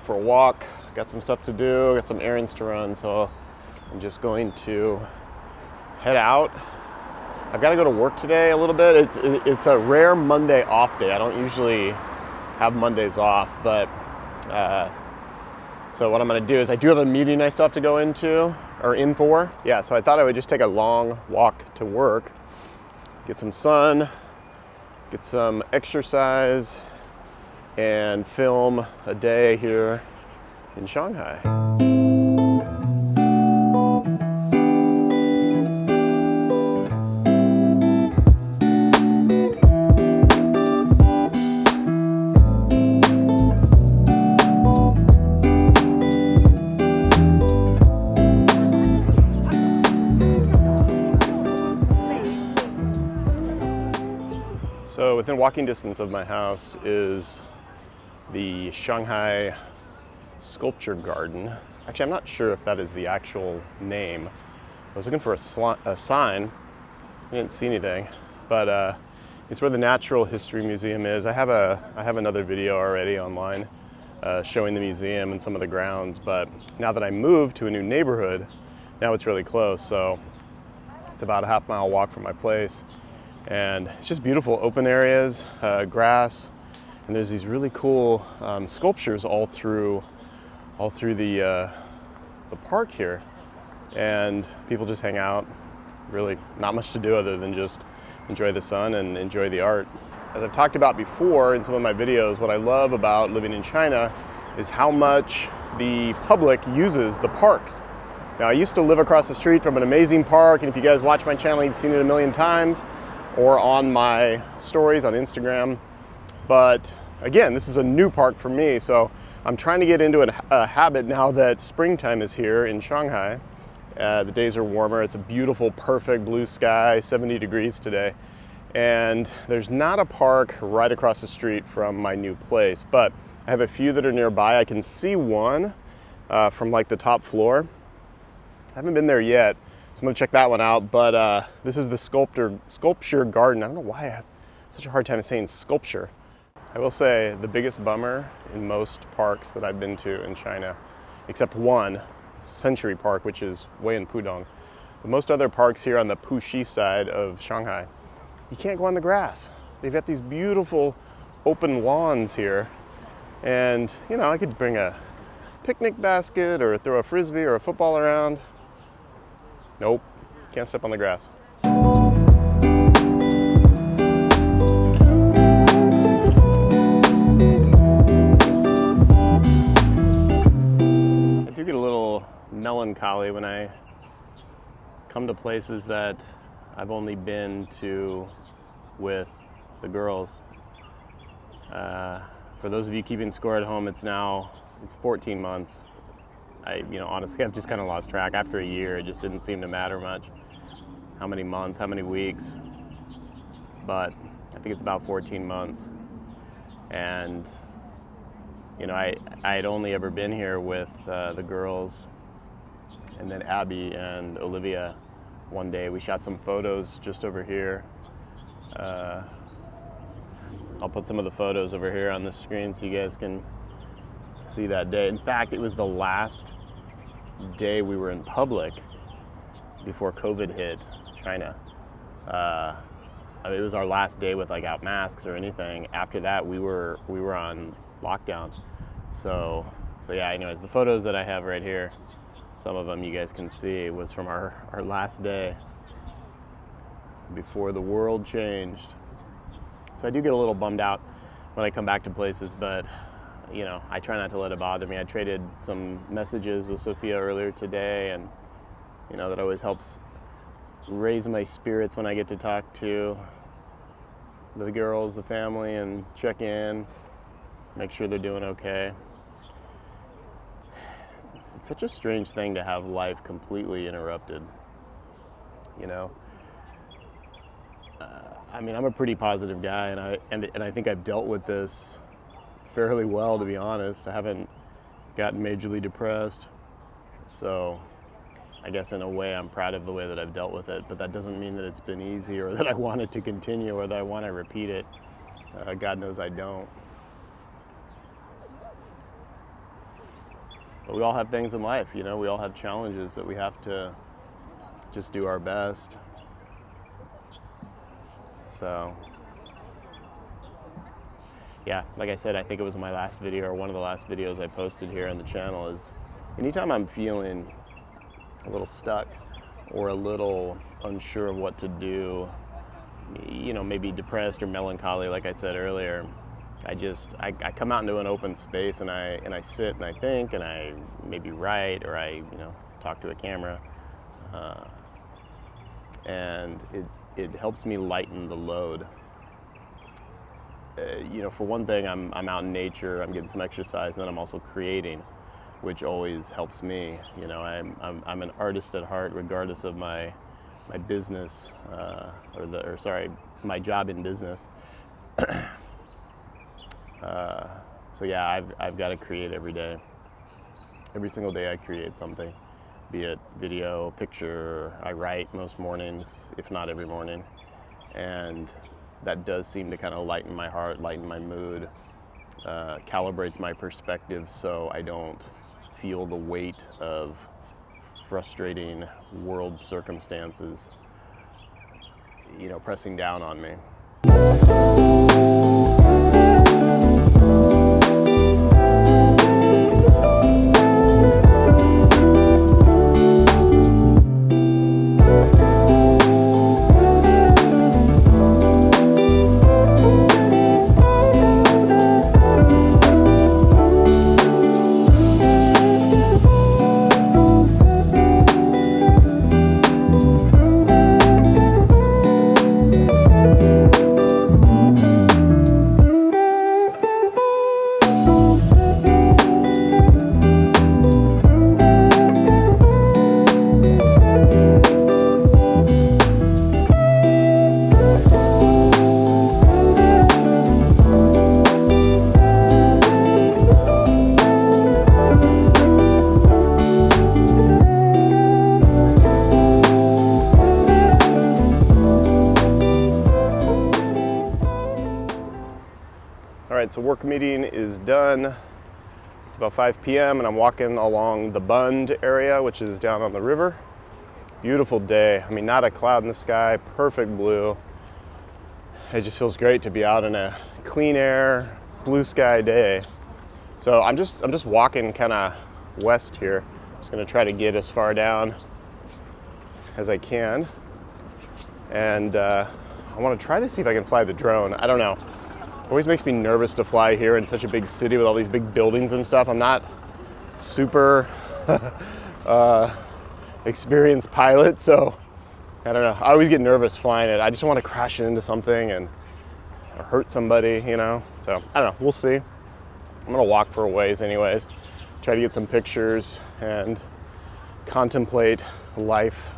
for a walk. Got some stuff to do, got some errands to run, so I'm just going to head out. I've got to go to work today a little bit. It's a rare Monday off day. I don't usually have Mondays off, but so what I'm going to do is I do have a meeting I still have to go into, or in for. Yeah, so I thought I would just take a long walk to work, get some sun, get some exercise, and film a day here in Shanghai. So within walking distance of my house is the Shanghai Sculpture Garden. Actually, I'm not sure if that is the actual name. I was looking for a sign. I didn't see anything, but it's where the Natural History Museum is. I have another video already online showing the museum and some of the grounds, but now that I moved to a new neighborhood, now it's really close. So it's about a half-mile walk from my place. And it's just beautiful open areas, grass, and there's these really cool sculptures all through the park here. And people just hang out, really not much to do other than just enjoy the sun and enjoy the art. As I've talked about before in some of my videos, what I love about living in China is how much the public uses the parks. Now, I used to live across the street from an amazing park, and if you guys watch my channel, you've seen it a million times, or on my stories on Instagram. But again, this is a new park for me, so I'm trying to get into a habit now that springtime is here in Shanghai. The days are warmer. It's a beautiful, perfect blue sky, 70 degrees today. And there's not a park right across the street from my new place, but I have a few that are nearby. I can see one from like the top floor. I haven't been there yet, so I'm gonna check that one out, but this is the sculpture garden. I don't know why I have such a hard time saying sculpture. I will say the biggest bummer in most parks that I've been to in China, except one, Century Park, which is way in Pudong. But most other parks here on the Puxi side of Shanghai, you can't go on the grass. They've got these beautiful open lawns here. And you know, I could bring a picnic basket or throw a frisbee or a football around. Nope, can't step on the grass. I do get a little melancholy when I come to places that I've only been to with the girls. For those of you keeping score at home, it's 14 months. Honestly, I've just kind of lost track. After a year, it just didn't seem to matter much. How many months, how many weeks. But I think it's about 14 months. And, I had only ever been here with the girls and then Abby and Olivia one day. We shot some photos just over here. I'll put some of the photos over here on the screen so you guys can see that day. In fact, it was the last day we were in public before COVID hit China. It was our last day without masks or anything. After that, we were on lockdown. So yeah. Anyways, the photos that I have right here, some of them you guys can see, was from our last day before the world changed. So I do get a little bummed out when I come back to places, but I try not to let it bother me. I traded some messages with Sophia earlier today, and that always helps raise my spirits when I get to talk to the girls, the family, and check in, make sure they're doing okay. It's such a strange thing to have life completely interrupted, I'm a pretty positive guy, and I think I've dealt with this fairly well, to be honest. I haven't gotten majorly depressed, so I guess in a way I'm proud of the way that I've dealt with it, but that doesn't mean that it's been easy or that I want it to continue or that I want to repeat it. God knows I don't. But we all have things in life, you know, we all have challenges that we have to just do our best. So, yeah, like I said, I think it was my last video, or one of the last videos I posted here on the channel, is anytime I'm feeling a little stuck or a little unsure of what to do, you know, maybe depressed or melancholy, like I said earlier, I come out into an open space and I sit and I think and I maybe write, or I, you know, talk to a camera, and it helps me lighten the load. You know, for one thing, I'm out in nature, I'm getting some exercise, and then I'm also creating, which always helps me. You know, I'm an artist at heart, regardless of my business, my job in business. So yeah, I've got to create every day. Every single day I create something, be it video, picture. I write most mornings, if not every morning, and that does seem to kind of lighten my heart, lighten my mood, calibrates my perspective so I don't feel the weight of frustrating world circumstances, you know, pressing down on me. All right, so work meeting is done. It's about 5 p.m. and I'm walking along the Bund area, which is down on the river. Beautiful day. I mean, not a cloud in the sky, perfect blue. It just feels great to be out in a clean air, blue sky day. So I'm just walking kind of west here. Just gonna try to get as far down as I can. And I wanna try to see if I can fly the drone. I don't know. It always makes me nervous to fly here in such a big city with all these big buildings and stuff. I'm not super experienced pilot, so I don't know. I always get nervous flying it. I just want to crash into something and hurt somebody, you know? So I don't know, we'll see. I'm gonna walk for a ways anyways, try to get some pictures and contemplate life.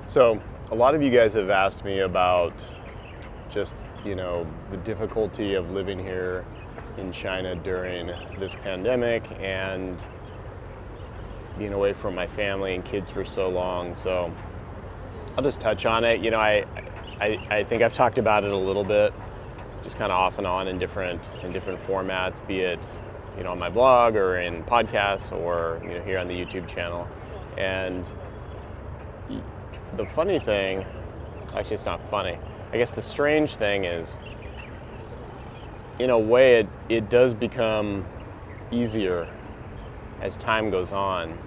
So a lot of you guys have asked me about just, you know, the difficulty of living here in China during this pandemic and being away from my family and kids for so long. So I'll just touch on it. You know, I think I've talked about it a little bit, just kind of off and on in different formats, be it, you know, on my blog or in podcasts or, you know, here on the YouTube channel. And the funny thing, actually it's not funny, I guess the strange thing is, in a way it does become easier as time goes on.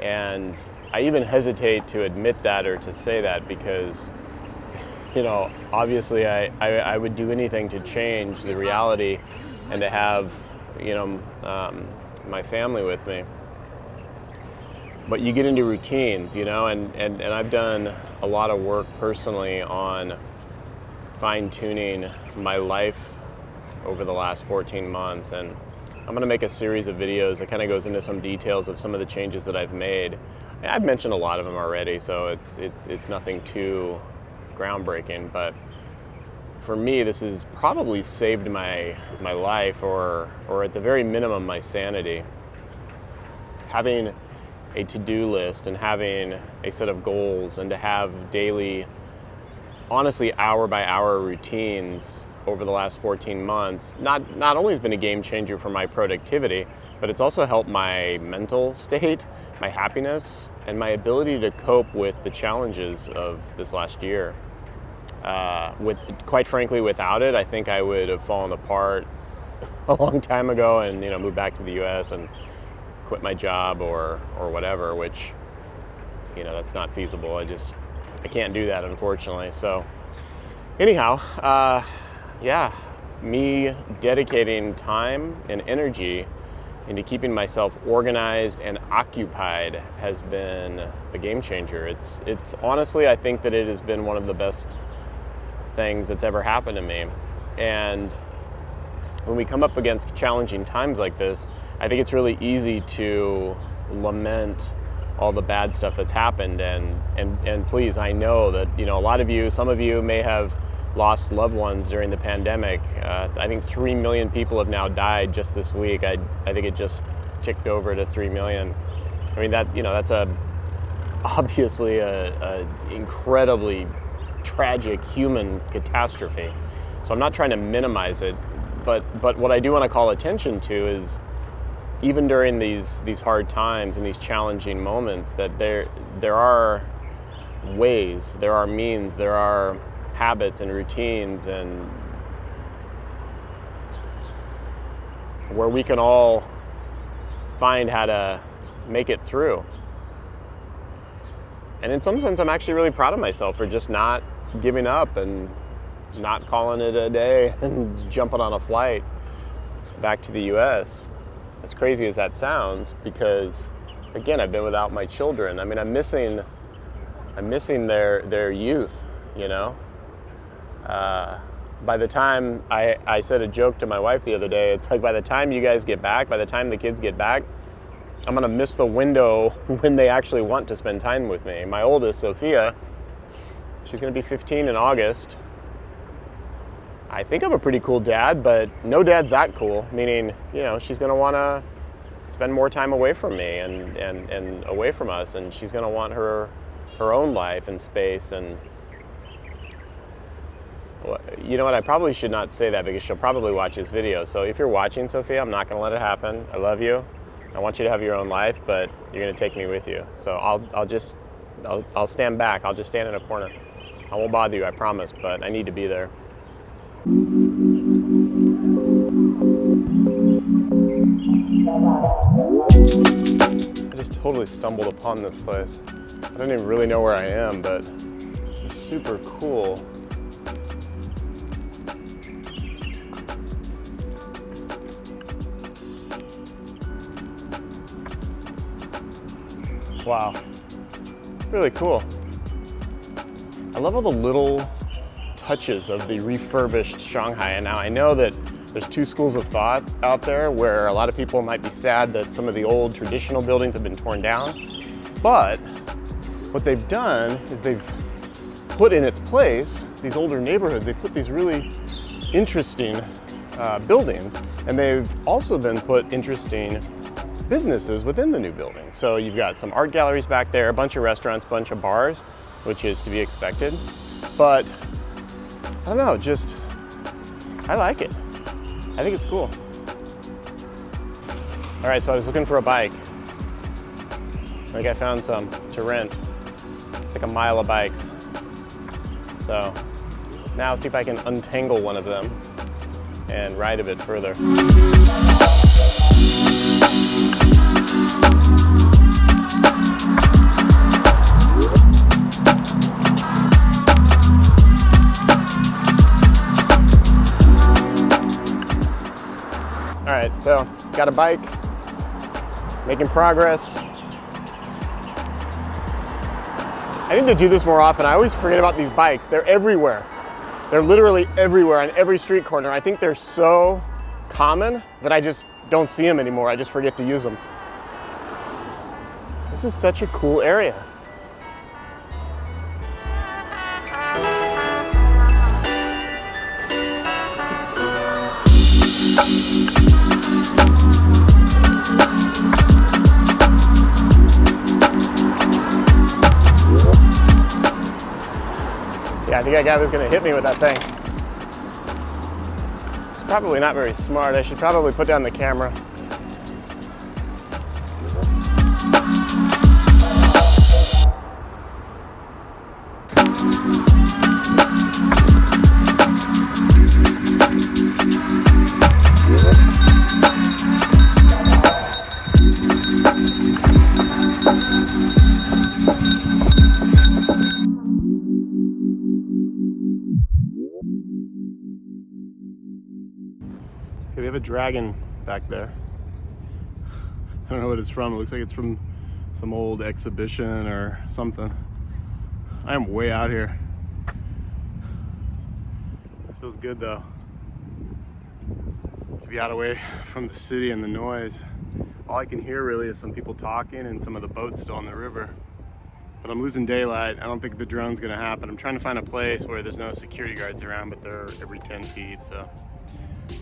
And I even hesitate to admit that or to say that because, you know, obviously I would do anything to change the reality and to have, you know, my family with me. But you get into routines, you know, and I've done a lot of work personally on fine-tuning my life over the last 14 months, and I'm going to make a series of videos that kind of goes into some details of some of the changes that I've made. I've mentioned a lot of them already, so it's nothing too groundbreaking, but for me this has probably saved my life, or at the very minimum my sanity. Having a to-do list and having a set of goals and to have daily, honestly, hour by hour routines over the last 14 months, not only has been a game changer for my productivity, but it's also helped my mental state, my happiness, and my ability to cope with the challenges of this last year. Quite frankly, without it, I think I would have fallen apart a long time ago and moved back to the U.S. and quit my job or whatever, which that's not feasible. I can't do that, unfortunately. So anyhow, yeah, me dedicating time and energy into keeping myself organized and occupied has been a game changer. It's honestly, I think that it has been one of the best things that's ever happened to me. And when we come up against challenging times like this, I think it's really easy to lament all the bad stuff that's happened. And please, I know that a lot of you, some of you may have lost loved ones during the pandemic. I think 3 million people have now died just this week. I think it just ticked over to 3 million. I mean, that's obviously a incredibly tragic human catastrophe. So I'm not trying to minimize it, but what I do want to call attention to is even during these hard times and these challenging moments, that there are ways, there are means, there are habits and routines, and where we can all find how to make it through. And in some sense, I'm actually really proud of myself for just not giving up and not calling it a day and jumping on a flight back to the US. As crazy as that sounds, because again, I've been without my children. I mean, I'm missing their youth, By the time I said a joke to my wife the other day, it's like, by the time you guys get back, by the time the kids get back, I'm gonna miss the window when they actually want to spend time with me. My oldest, Sophia, she's gonna be 15 in August. I think I'm a pretty cool dad, but no dad's that cool, meaning, she's gonna wanna spend more time away from me and away from us, and she's gonna want her own life and space. And you know what, I probably should not say that because she'll probably watch this video. So if you're watching, Sophia, I'm not gonna let it happen. I love you. I want you to have your own life, but you're gonna take me with you. So I'll stand back. I'll just stand in a corner. I won't bother you, I promise, but I need to be there. I just totally stumbled upon this place. I don't even really know where I am, but it's super cool. Wow, really cool. I love all the little touches of the refurbished Shanghai. And now I know that there's two schools of thought out there where a lot of people might be sad that some of the old traditional buildings have been torn down. But what they've done is they've put in its place these older neighborhoods. They put these really interesting buildings, and they've also then put interesting businesses within the new building. So you've got some art galleries back there, a bunch of restaurants, a bunch of bars, which is to be expected. But I don't know, I like it. I think it's cool. All right, so I was looking for a bike. I think I found some to rent. It's like a mile of bikes. So now see if I can untangle one of them and ride a bit further. All right, so got a bike, making progress. I need to do this more often. I always forget about these bikes. They're everywhere. They're literally everywhere on every street corner. I think they're so common that I just don't see them anymore. I just forget to use them. This is such a cool area. Yeah, I think that guy was gonna hit me with that thing. It's probably not very smart. I should probably put down the camera. Okay, they have a dragon back there. I don't know what it's from. It looks like it's from some old exhibition or something. I am way out here. Feels good though. To be out away from the city and the noise. All I can hear really is some people talking and some of the boats still on the river. But I'm losing daylight. I don't think the drone's gonna happen. I'm trying to find a place where there's no security guards around, but they're every 10 feet, so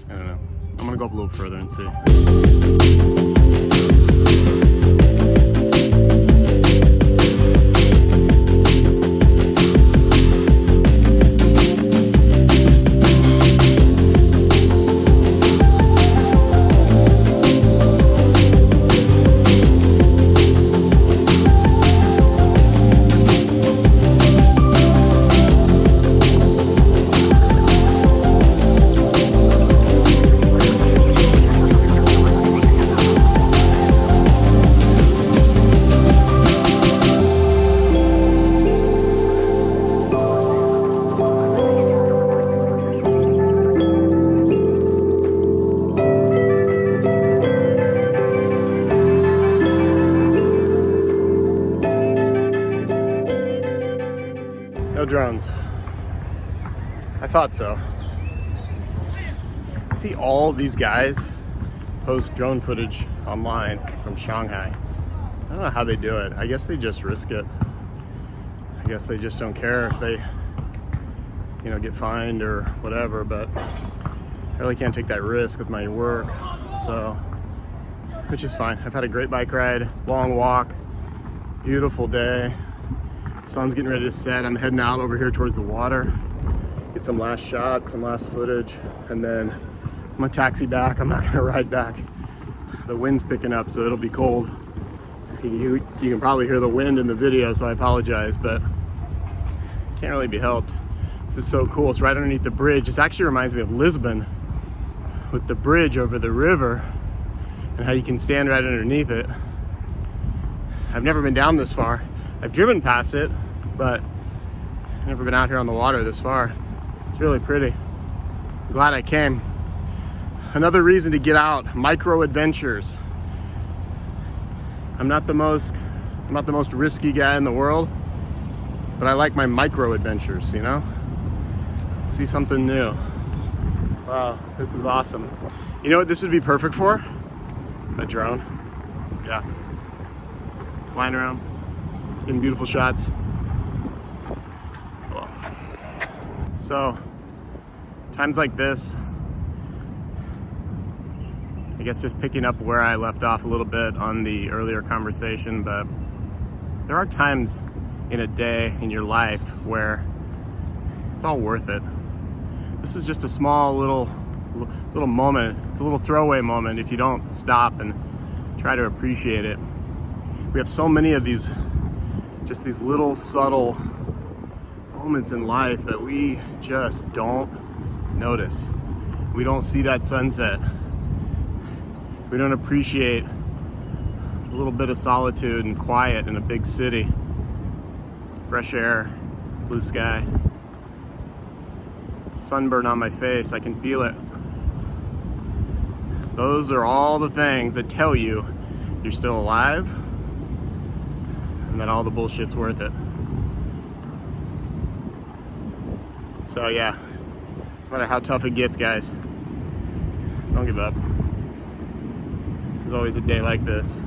I don't know. I'm gonna go up a little further and see. No drones. I thought so. I see all these guys post drone footage online from Shanghai. I don't know how they do it. I guess they just risk it. I guess they just don't care if they, you know, get fined or whatever, but I really can't take that risk with my work, so, which is fine. I've had a great bike ride, long walk, beautiful day. Sun's getting ready to set. I'm heading out over here towards the water, get some last shots, some last footage, and then I'm gonna taxi back. I'm not gonna ride back. The wind's picking up, so it'll be cold. You can probably hear the wind in the video, so I apologize, but can't really be helped. This is so cool. It's right underneath the bridge. This actually reminds me of Lisbon with the bridge over the river and how you can stand right underneath it. I've never been down this far. I've driven past it, but I've never been out here on the water this far. It's really pretty. I'm glad I came. Another reason to get out, micro adventures. I'm not the most risky guy in the world, but I like my micro adventures, you know? See something new. Wow, this is awesome. You know what this would be perfect for? A drone. Yeah. Flying around, getting beautiful shots. Cool. So, times like this, I guess just picking up where I left off a little bit on the earlier conversation, but there are times in a day in your life where it's all worth it. This is just a small little moment. It's a little throwaway moment if you don't stop and try to appreciate it. We have so many of these, just these little subtle moments in life that we just don't notice. We don't see that sunset. We don't appreciate a little bit of solitude and quiet in a big city. Fresh air, blue sky, sunburn on my face, I can feel it. Those are all the things that tell you you're still alive and that all the bullshit's worth it. So yeah, no matter how tough it gets, guys, don't give up. There's always a day like this.